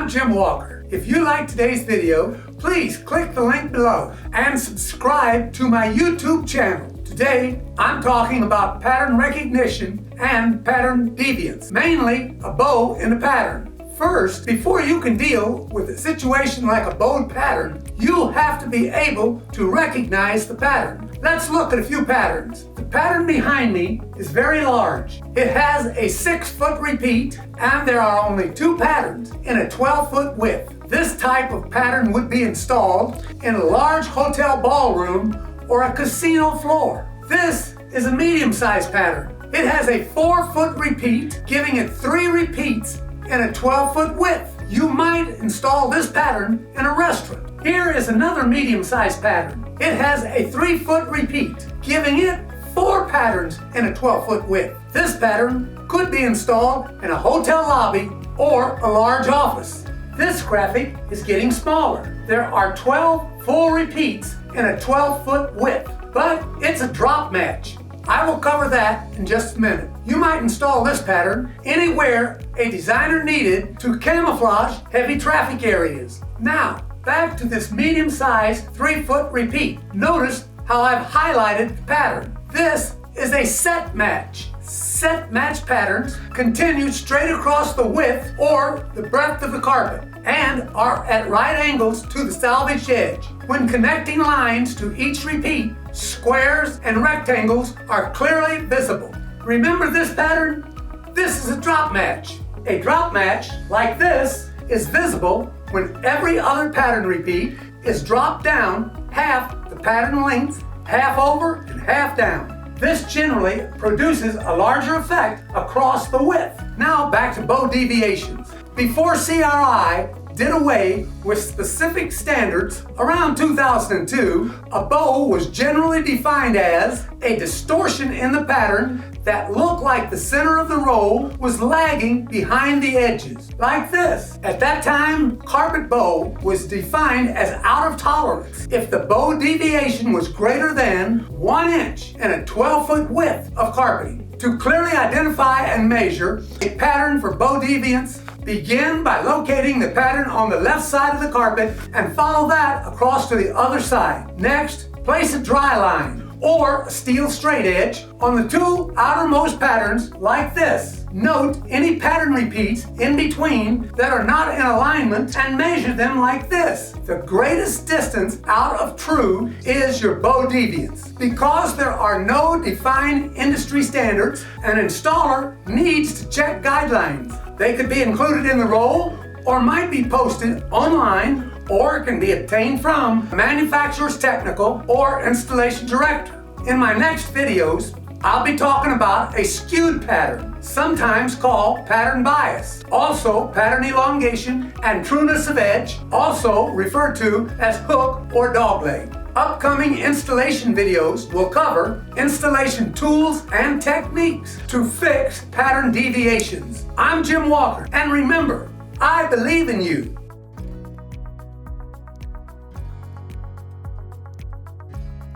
I'm Jim Walker. If you like today's video, please click the link below and subscribe to my YouTube channel. Today, I'm talking about pattern recognition and pattern deviance, mainly a bow in a pattern. First, before you can deal with a situation like a bowed pattern, you'll have to be able to recognize the pattern. Let's look at a few patterns. The pattern behind me is very large. It has a 6-foot repeat, and there are only 2 patterns in a 12-foot width. This type of pattern would be installed in a large hotel ballroom or a casino floor. This is a medium-sized pattern. It has a 4-foot repeat, giving it 3 repeats in a 12-foot width. You might install this pattern in a restaurant. Here is another medium-sized pattern. It has a 3-foot repeat, giving it 4 patterns in a 12-foot width. This pattern could be installed in a hotel lobby or a large office. This graphic is getting smaller. There are 12 full repeats in a 12-foot width, but it's a drop match. I will cover that in just a minute. You might install this pattern anywhere a designer needed to camouflage heavy traffic areas. Now, back to this medium-sized 3-foot repeat. Notice how I've highlighted the pattern. This is a set match. Set match patterns continue straight across the width or the breadth of the carpet and are at right angles to the salvaged edge. When connecting lines to each repeat, squares and rectangles are clearly visible. Remember this pattern? This is a drop match. A drop match like this is visible when every other pattern repeat is dropped down half the pattern length, half over and half down. This generally produces a larger effect across the width. Now back to bow deviations. Before CRI did away with specific standards around 2002, a bow was generally defined as a distortion in the pattern that looked like the center of the roll was lagging behind the edges, like this. At that time, carpet bow was defined as out of tolerance if the bow deviation was greater than 1 inch in a 12-foot width of carpeting. To clearly identify and measure a pattern for bow deviance, begin by locating the pattern on the left side of the carpet and follow that across to the other side. Next, place a dry line or a steel straight edge on the 2 outermost patterns like this. Note any pattern repeats in between that are not in alignment and measure them like this. The greatest distance out of true is your bow deviance. Because there are no defined industry standards, an installer needs to check guidelines. They could be included in the roll or might be posted online or can be obtained from a manufacturer's technical or installation director. In my next videos, I'll be talking about a skewed pattern, sometimes called pattern bias, also pattern elongation and trueness of edge, also referred to as hook or dogleg. Upcoming installation videos will cover installation tools and techniques to fix pattern deviations. I'm Jim Walker, and remember, I believe in you.